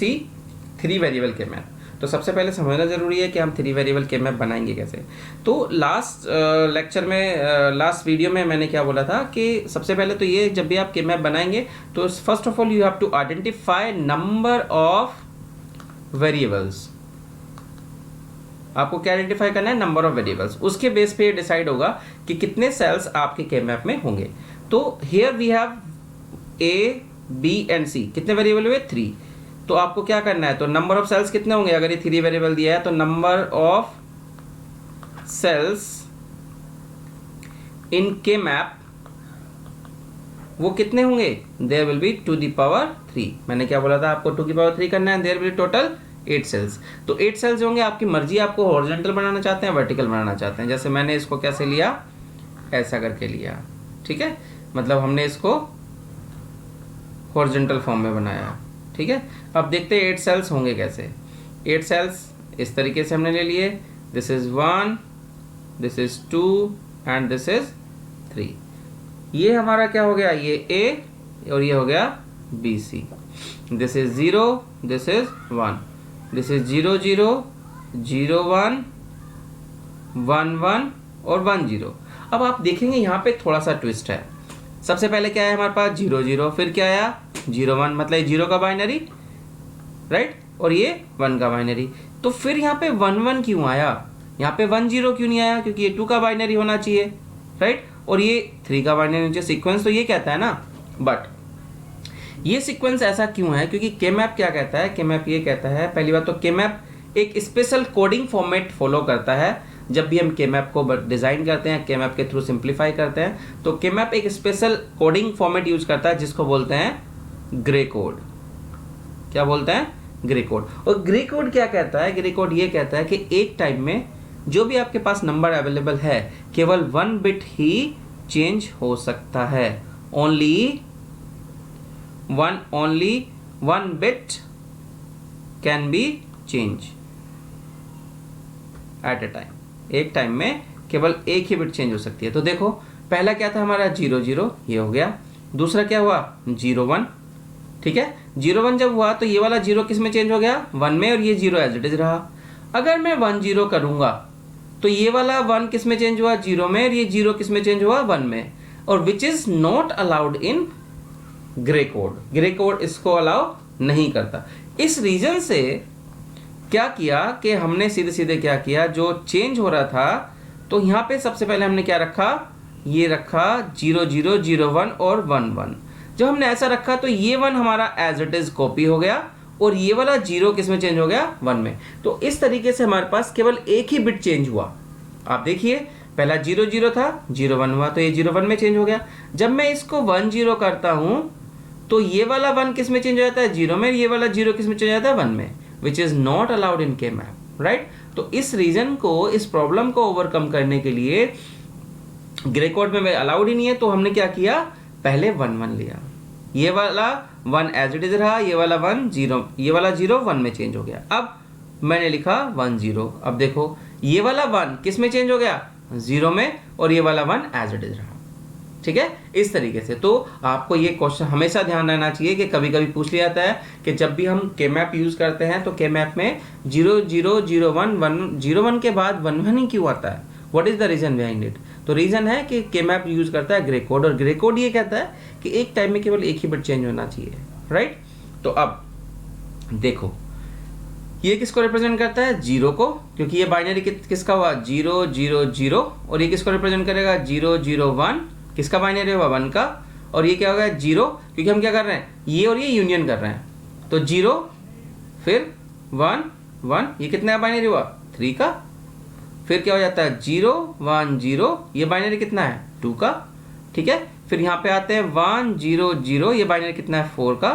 सी 3 variable के map. तो सबसे पहले समझना ज़रूरी है कि हम 3 वेरिएबल के मैप बनाएंगे कैसे। तो लास्ट लेक्चर में, लास्ट वीडियो में मैंने क्या बोला था कि सबसे पहले तो ये, जब भी आप के मैप बनाएंगे तो first of all you have to identify number of variables. आपको क्या आइडेंटिफाई करना है? Number of variables. उसके बेस पे डिसाइड होगा कि कितने सेल्स आपके के मैप में होंगे। तो here we have A, B and C. कितने वेरिएबल हुए? 3। तो आपको क्या करना है? तो नंबर ऑफ सेल्स कितने होंगे? अगर ये 3 वेरिएबल दिया है तो नंबर ऑफ सेल्स इन के मैप वो कितने होंगे? There will be two the power 3। मैंने क्या बोला था आपको? 2 की पावर 3 करना है। There will be total 8 cells. तो 8 सेल्स होंगे। आपकी मर्जी, आपको हॉरिजॉन्टल बनाना चाहते हैं, वर्टिकल बनाना चाहते हैं। जैसे मैंने इसको कैसे लिया? ऐसा करके लिया, ठीक है। मतलब हमने इसको हॉरिजॉन्टल फॉर्म में बनाया, ठीक है। अब देखते हैं 8 सेल्स होंगे कैसे। 8 सेल्स इस तरीके से हमने ले लिए। This is 1, this is 2 and this is 3। ये हमारा क्या हो गया? ये A और ये हो गया BC। This is 0, this is 1, this is 0 0 0 1 1 1 और 1 0। अब आप देखेंगे यहाँ पे थोड़ा सा ट्विस्ट है। सबसे पहले क्या है हमारे पास? 0 0, फिर क्या आया? 0 1, मतलब 0 का बाइनरी, राइट, और ये 1 का बाइनरी। तो फिर यहाँ पे 1 1 क्यों आया? यहाँ पे 1 0 क्यों नहीं आया? क्योंकि ये 2 का बाइनरी होना चाहिए, राइट, और ये 3 का बाइनरी होना चाहिए। सीक्वेंस तो ये कहता है ना, बट ये सीक्वेंस ऐसा क्यों है? क्योंकि के मैप क्या कहता है? के मैप ये कहता है, पहली बात तो के मैप एक स्पेशल कोडिंग फॉर्मेट फॉलो करता है। जब भी हम के मैप को डिजाइन करते हैं, के मैप के थ्रू सिंप्लीफाई करते हैं, तो के मैप एक स्पेशल कोडिंग फॉर्मेट यूज करता है जिसको बोलते हैं ग्रे कोड। क्या बोलते हैं? Grey code. और ग्रे कोड क्या कहता है? ग्रे कोड ये कहता है कि एक टाइम में जो भी आपके पास नंबर अवेलेबल है, केवल 1 बिट ही चेंज हो सकता है। Only one bit can be change at A time. एक टाइम में केवल एक ही बिट चेंज हो सकती है। तो देखो पहला क्या था हमारा? 0 0, ये हो गया। दूसरा क्या हुआ? 0 1, ठीक है। 0 1 जब हुआ तो ये वाला 0 किस में चेंज हो गया? 1 में, और ये 0 एज इट इज रहा। अगर मैं 1 0 करूंगा तो ये वाला 1 किस में चेंज हुआ? 0 में, और ये 0 किस में चेंज हुआ? 1 में, और which is not allowed in grey code. Grey code इसको अलाउ नहीं करता। इस रीजन से क्या किया कि हमने सीधे सीधे क्या किया, जो चेंज हो रहा था, तो यहाँ पे सबसे पहले हमने क्या रखा? ये रखा 0 0 0 1 और 1 1। जब हमने ऐसा रखा तो ये 1 हमारा एज इट इज कॉपी हो गया, और ये वाला 0 किस में चेंज हो गया? 1 में। तो इस तरीके से हमारे पास केवल एक ही बिट चेंज हुआ। आप देखिए पहला 0 0 था, 0 1 हुआ, तो ये 0 1 में चेंज हो गया। जब मैं इसको 1 0 करता हूं तो ये वाला 1 किस में चेंज हो जाता है? 0 में, ये वाला 0 किस में चेंज हो जाता है? 1 में, which is not allowed in के मैप, राइट। तो इस रीजन को, इस प्रॉब्लम को ओवरकम करने के लिए ग्रे कोड में अलाउड ही नहीं है, तो हमने क्या किया? पहले 1 1 लिया। ये वाला 1 एज इट इज रहा, ये वाला 1 0, ये वाला 0 1 में चेंज हो गया। अब मैंने लिखा 1 0। अब देखो ये वाला 1 किस में चेंज हो गया? 0 में, और ये वाला 1 एज इट इज रहा, ठीक है। इस तरीके से तो आपको ये क्वेश्चन हमेशा ध्यान रहना चाहिए कि कभी कभी पूछ लिया जाता है कि जब भी हम के मैप यूज करते हैं तो के मैप में 0 0 0 1 1 0 1 के बाद 1 1 ही क्यों आता है? What is the reason behind it? तो रीजन है कि के मैप यूज करता है ग्रे कोड, और ग्रे कोड ये कहता है कि एक टाइम में केवल एक ही बिट चेंज होना चाहिए, राइट। तो अब देखो ये किसको रिप्रेजेंट करता है? 0 को, क्योंकि ये बाइनरी किसका हुआ? 0 0 0, और ये किसको रिप्रेजेंट करेगा? 0 0 1, किसका बाइनरी हुआ? 1 का, और ये क्या होगा? 0, क्योंकि हम क्या कर रहे हैं? ये और ये यूनियन कर रहे हैं। तो 0 फिर 1 1, ये कितना बाइनरी हुआ? 3 का। फिर क्या हो जाता है? 0 1 0, ये बाइनरी कितना है? 2 का, ठीक है। फिर यहाँ पे आते हैं 1 0 0, ये बाइनरी कितना है? 4 का।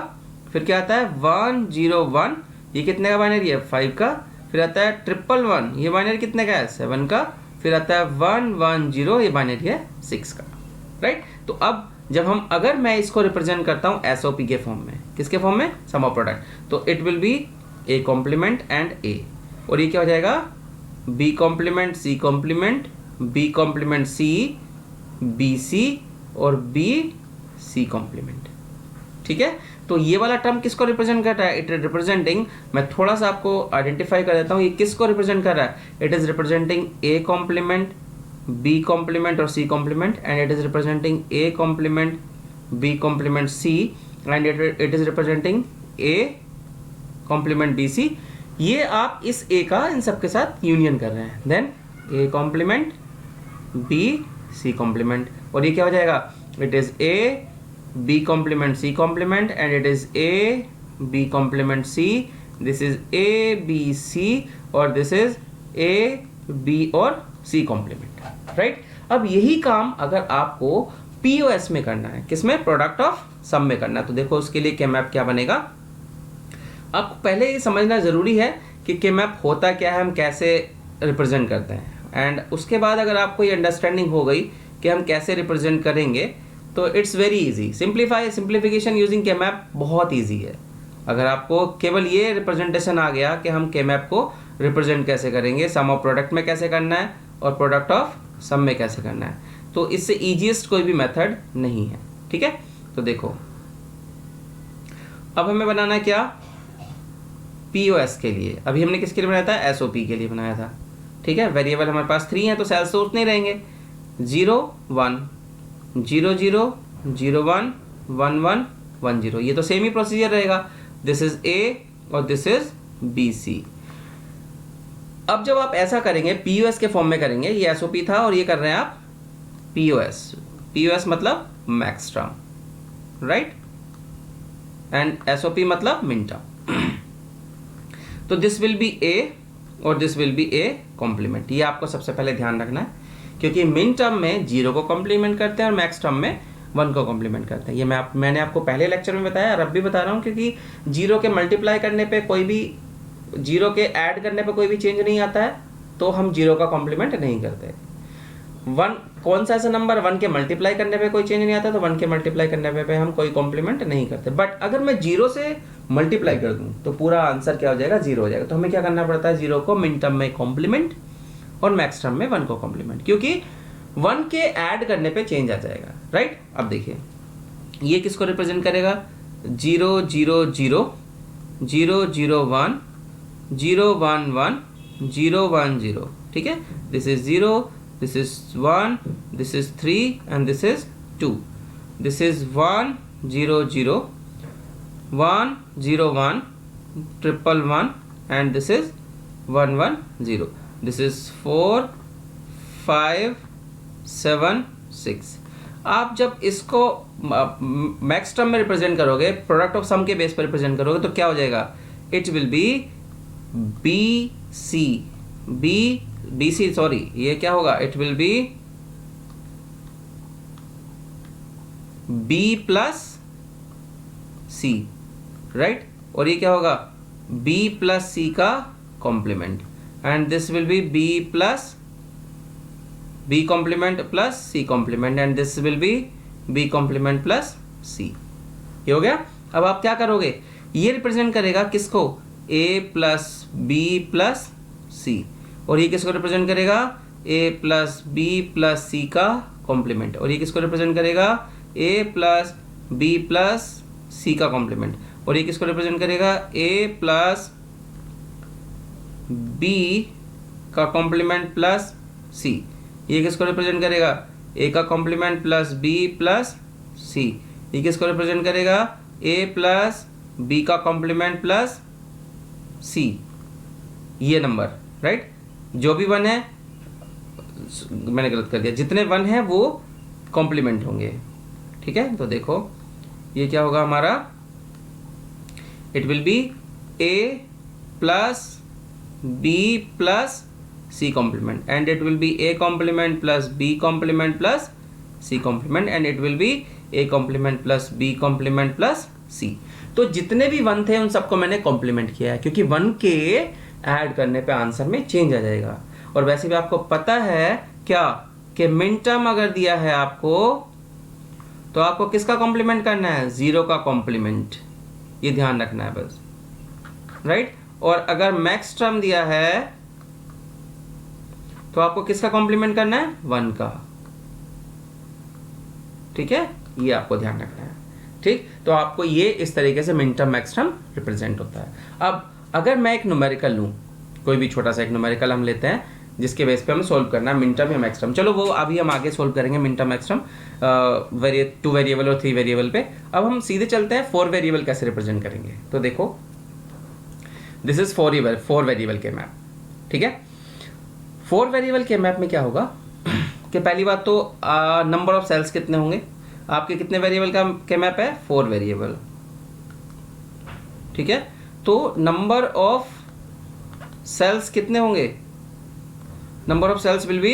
फिर क्या आता है? 1 0 1, ये कितने का बाइनरी है? 5 का। फिर आता है 1 1 1, ये बाइनरी कितने का है? 7 का। फिर आता है 1 1 0, ये बाइनरी है 6 का, राइट। तो अब जब हम, अगर मैं इसको रिप्रेजेंट करता हूं एसओपी के फॉर्म में, किसके फॉर्म में? सम ऑफ प्रोडक्ट, तो it will be A complement and A, और ये क्या हो जाएगा? B complement C complement, B complement C, B C, और बी सी कॉम्प्लीमेंट। ठीक है। तो ये वाला टर्म किसको रिप्रेजेंट कर रहा है? इट इज रिप्रेजेंटिंग, मैं थोड़ा सा आपको आइडेंटिफाई कर देता हूँ, ये किसको रिप्रेजेंट कर रहा है? It is representing A complement, B complement और C complement, and it is representing A complement, B complement C, and it is representing A complement B C. ये आप इस ए का इन सब के साथ यूनियन कर रहे हैं, then A complement B C complement, और ये क्या हो जाएगा? It is A B complement C complement, and it is A B complement C, this is A B C, और दिस इज ए बी और सी कॉम्प्लीमेंट, राइट। अब यही काम अगर आपको पीओएस में करना है, किसमें? प्रोडक्ट ऑफ सम में करना है, तो देखो उसके लिए के मैप क्या बनेगा? आपको पहले ये समझना जरूरी है कि के मैप होता क्या है, हम कैसे रिप्रेजेंट करते हैं, एंड उसके बाद अगर आपको ये अंडरस्टैंडिंग हो गई कि हम कैसे रिप्रेजेंट करेंगे, तो it's very easy. Simplification using के मैप बहुत इजी है। अगर आपको केवल ये रिप्रेजेंटेशन आ गया कि हम के मैप को रिप्रेजेंट कैसे करेंगे, सम ऑफ प्रोडक्ट में कैसे करना है और प्रोडक्ट ऑफ सम में कैसे करना है, तो इससे ईजीएस्ट कोई भी मेथड नहीं है, ठीक है। तो देखो अब हमें बनाना है क्या? पीओएस के लिए। अभी हमने किसके लिए बनाया था? एसओपी के लिए बनाया था, ठीक है। वेरिएबल हमारे पास 3 हैं, तो सेल्स तो उतने ही रहेंगे, 0 1 0 0 0 1 1 1 1 0, ये तो सेम ही प्रोसीजर रहेगा। दिस इज ए और दिस इज बी सी। अब जब आप ऐसा करेंगे, पीओएस के फॉर्म में करेंगे, ये एसओपी था और ये कर रहे हैं आप पीओएस। पीओएस मतलब max term, right, and SOP मतलब मिन टर्म। तो दिस विल बी ए और this will be A complement, ये आपको सबसे पहले ध्यान रखना है, क्योंकि मिन टर्म में 0 को कॉम्प्लीमेंट करते हैं और मैक्स टर्म में 1 को कॉम्प्लीमेंट करते हैं। ये मैंने आपको पहले लेक्चर में बताया और अब भी बता रहा हूँ, क्योंकि 0 के मल्टीप्लाई करने पे कोई भी, 0 के ऐड करने पे कोई भी चेंज नहीं आता है, तो हम 0 का कॉम्प्लीमेंट नहीं करते। 1 कौन सा ऐसा नंबर 1 के मल्टीप्लाई करने पे कोई चेंज नहीं आता, तो 1 के मल्टीप्लाई करने पे हम कोई कॉम्प्लीमेंट नहीं करते। बट अगर मैं 0 से मल्टीप्लाई कर दूं तो पूरा आंसर क्या हो जाएगा? 0 हो जाएगा। तो हमें क्या करना पड़ता है? 0 को मिन टर्म में कॉम्प्लीमेंट और मैक्स टर्म में 1 को कॉम्प्लीमेंट, क्योंकि 1 के ऐड करने पे चेंज आ जाएगा, राइट। अब देखिए ये किसको रिप्रेजेंट करेगा? 0 0 0 0 0 1 0 1 1 0 1 0, ठीक है। This is 0, this is 1, this is 3 and this is 2। This is 1 0 0 1 0 1 1 1 and this is 1 1 0. This is 4 5 7 6। आप जब इसको मैक्स टर्म में रिप्रेजेंट करोगे, प्रोडक्ट ऑफ सम के बेस पर रिप्रेजेंट करोगे, तो क्या हो जाएगा? It will be B C, B C, sorry, ये क्या होगा? It will be B plus C, right, और ये क्या होगा? b प्लस सी का complement, and this will be b plus b complement plus c complement, and this will be b complement plus c। ये हो गया। अब आप क्या करोगे? ये रिप्रेजेंट करेगा किसको? a plus b plus c, और ये किसको रिप्रेजेंट करेगा? a plus b plus c का कॉम्प्लीमेंट, और ये किसको रिप्रेजेंट करेगा? a plus b plus c का कॉम्प्लीमेंट, और ये किसको रिप्रेजेंट करेगा? a प्लस b का कॉम्प्लीमेंट प्लस c। ये किसको रिप्रेजेंट करेगा? a का complement plus b plus c। ये किसको रिप्रेजेंट करेगा? a प्लस b का कॉम्प्लीमेंट प्लस c। ये नंबर, राइट, जो भी 1 है, मैंने गलत कर दिया, जितने 1 हैं वो कॉम्प्लीमेंट होंगे, ठीक है। तो देखो ये क्या होगा हमारा? It will be a plus b plus c complement, and it will be a complement plus b complement plus c complement, and it will be a complement plus b complement plus c। तो जितने भी 1 थे उन सबको मैंने complement किया है, क्योंकि 1 के ऐड करने पे आंसर में चेंज आ जाएगा। और वैसे भी आपको पता है क्या कि मिन टर्म अगर दिया है आपको, तो आपको किसका कॉम्प्लीमेंट करना है? 0 का कॉम्प्लीमेंट, ये ध्यान रखना है बस, राइट। और अगर मैक्स टर्म दिया है तो आपको किसका कॉम्प्लीमेंट करना है? 1 का, ठीक है, ये आपको ध्यान रखना है, ठीक, तो आपको ये इस तरीके से min term max term represent होता है। अब अगर मैं एक न्यूमेरिकल लूँ, कोई भी छोटा सा एक न्यूमेरिकल हम लेते हैं जिसके बेस पे हमें सोल्व करना है मिन टर्म या मैक्स टर्म, चलो वो अभी हम आगे सोल्व करेंगे min term max term 2 variable और 3 वेरिएबल पे। अब हम सीधे चलते हैं 4 वेरिएबल कैसे रिप्रेजेंट करेंगे। तो देखो दिस इज 4 वेरिएबल के मैप, ठीक है। 4 वेरिएबल के मैप में क्या होगा कि पहली बात तो नंबर ऑफ सेल्स कितने होंगे, आपके कितने वेरिएबल का के मैप है 4 वेरिएबल, ठीक है। तो नंबर ऑफ सेल्स कितने होंगे, number of sales will be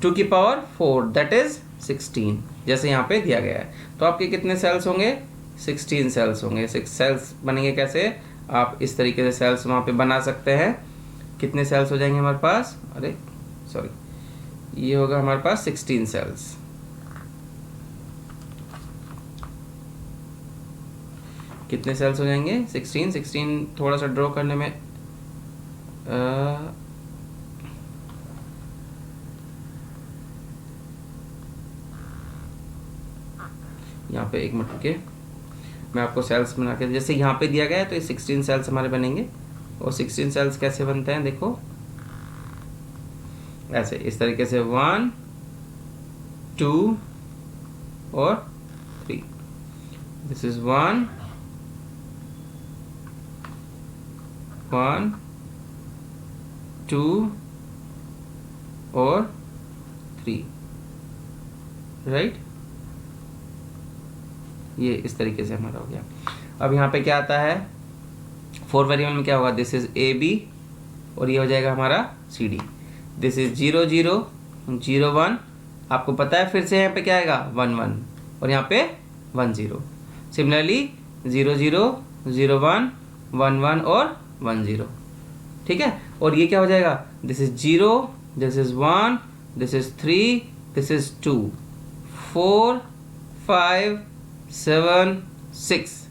2 की पावर 4 दैट इज 16, जैसे यहाँ पे दिया गया है। तो आपके कितने सेल्स होंगे 16 सेल्स होंगे। 6 सेल्स बनेंगे कैसे, आप इस तरीके से सेल्स वहाँ पे बना सकते हैं। कितने सेल्स हो जाएंगे हमारे पास, अरे सॉरी, ये होगा हमारे पास 16 सेल्स। कितने सेल्स हो जाएंगे 16 थोड़ा सा ड्रॉ करने में यहाँ पे एक मिनट रुकिए, मैं आपको सेल्स बना के, जैसे यहाँ पे दिया गया है तो ये 16 सेल्स हमारे बनेंगे। और 16 सेल्स कैसे बनते हैं देखो, ऐसे इस तरीके से 1 2 और 3, दिस इज 1 1 2 और 3, राइट। ये इस तरीके से हमारा हो गया। अब यहाँ पे क्या आता है 4 वेरिएबल में क्या होगा, दिस इज ए बी और ये हो जाएगा हमारा सी डी। दिस इज 0 0 0 1, आपको पता है फिर से यहाँ पे क्या आएगा 1 1 और यहाँ पे 1 0। सिमिलरली 0 0 0 1 1 1 और 1 0, ठीक है। और ये क्या हो जाएगा, this is 0, this is 1, this is 3, this is 2 4 5 7 6।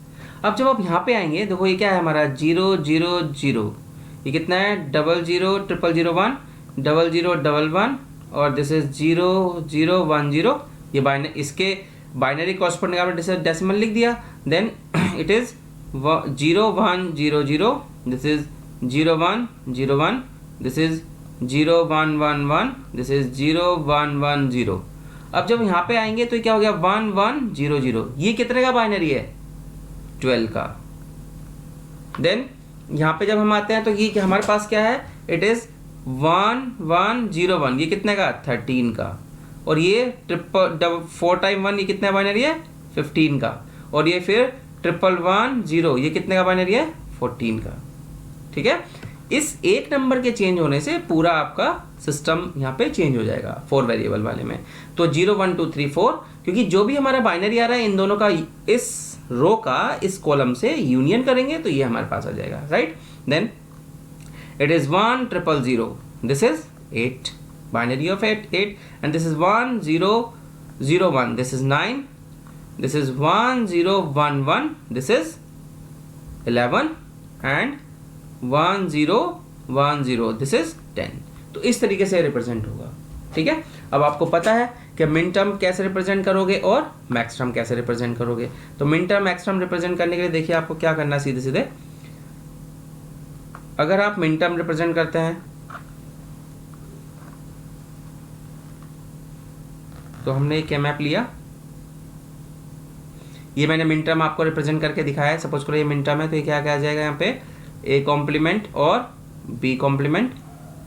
अब जब आप यहाँ पे आएंगे देखो ये क्या है हमारा 0 0 0, ये कितना है 0 0 0 0 1 0 0 1 1 और दिस इज 0 0 1 0। ये बाइनरी, इसके बाइनरी कॉरस्पॉन्डिंग आपने डेसिमल लिख दिया। Then it is 0 1 0 0, this is 0 1 0 1, this is 0 1 1 1, this is 0 1 1 0। अब जब यहाँ पे आएंगे तो क्या हो गया 1 1 0 0, ये कितने का बाइनरी है 12 का। देन यहाँ पे जब हम आते हैं तो ये हमारे पास क्या है, इट इज 1 1 0 1, ये कितने का 13 का। और ये 4 टाइम 1, ये कितने का बाइनरी है 15 का। और ये फिर 1 1 0, ये कितने का बाइनरी है 14 का, ठीक है। इस एक नंबर के चेंज होने से पूरा आपका सिस्टम यहाँ पे चेंज हो जाएगा 4 वेरिएबल वाले में। तो 0 1 2 3 4, क्योंकि जो भी हमारा बाइनरी आ रहा है इन दोनों का, इस रो का इस कॉलम से यूनियन करेंगे तो ये हमारे पास आ जाएगा, right. Then it is 1 0 0, this is 8, binary of 8 and this is 1 0 0 1, this is 9, this is 1 0 1 1, this is 11 and 1 0 1 0, this is 10। तो इस तरीके से रिप्रेजेंट होगा, ठीक है। अब आपको पता है कि मिन टर्म कैसे रिप्रेजेंट करोगे और मैक्स टर्म कैसे रिप्रेजेंट करोगे। तो min term max term represent करने के लिए देखिए आपको क्या करना है, सीधे सीधे अगर आप मिन टर्म रिप्रेजेंट करते हैं तो हमने एक मैप लिया, ये मैंने मिन टर्म आपको रिप्रेजेंट करके दिखाया है। सपोज करो ये मिन टर्म है तो ये क्या क्या आ जाएगा यहाँ पे ए कॉम्प्लीमेंट और बी कॉम्प्लीमेंट।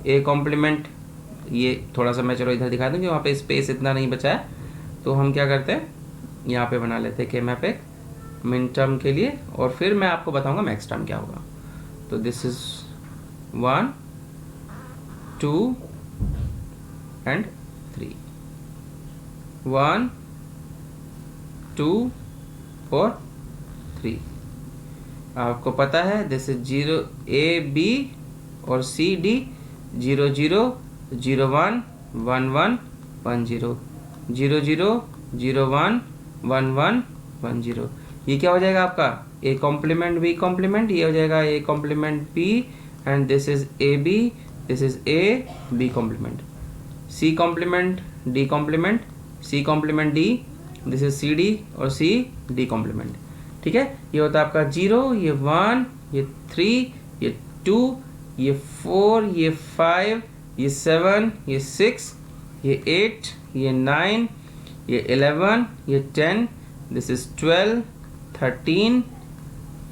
ए कॉम्प्लीमेंट ये थोड़ा सा मैं चलो इधर दिखा दूँ कि वहाँ पे स्पेस इतना नहीं बचा है, तो हम क्या करते हैं यहाँ पे बना लेते हैं के मैप एक मिन टर्म के लिए और फिर मैं आपको बताऊंगा मैक्स टर्म क्या होगा। तो दिस इज 1 2 एंड 3, 1 2 और 3। आपको पता है दिस इज 0 ए बी और सी डी, 0 0 0 1 1 1 1 0, 0 0 0 1 1 1 1 0। ये क्या हो जाएगा आपका ए कॉम्प्लीमेंट बी कॉम्प्लीमेंट, ये हो जाएगा A complement B and this is A B, this is A B complement, C complement D complement, C complement D, this is C D और सी डी कॉम्प्लीमेंट। ठीक है, ये होता है आपका 0, ये 1, ये 3, ये 2, ये 4, ये 5, ये 7, ये 6, ये 8, ये 9, ये 11, ये 10, दिस इज 12, 13,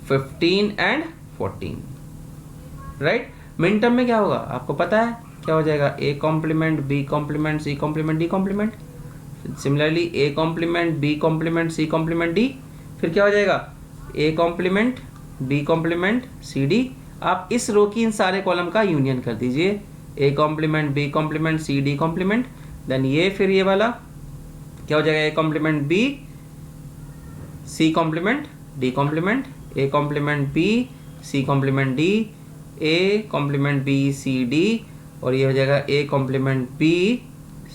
15 एंड 14। राइट, मिन टर्म में क्या होगा आपको पता है, क्या हो जाएगा, A complement B complement C complement D complement. Similarly A complement B complement C complement D, फिर क्या हो जाएगा, A complement B complement C D. आप इस रो की इन सारे कॉलम का यूनियन कर दीजिए, A complement B complement C D complement, then ये फिर ये वाला क्या हो जाएगा, A complement B C complement D complement, A complement B C complement D, A complement B C D, और ये हो जाएगा A complement B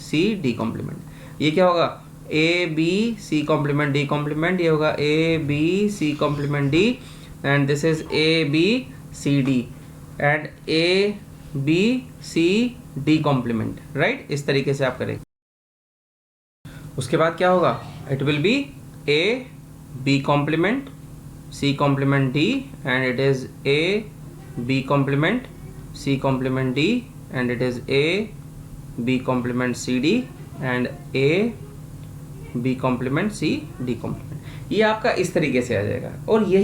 C D complement. ये क्या होगा, A B C complement D complement, ये होगा A B C complement D, and this is A B C D and A B C D complement. Right, इस तरीके से आप करें। उसके बाद क्या होगा, it will be A B complement C complement D, and it is A B complement C complement D, and it is A B complement C D, and A B complement C D complement. ये आपका इस तरीके से आ जाएगा, और यही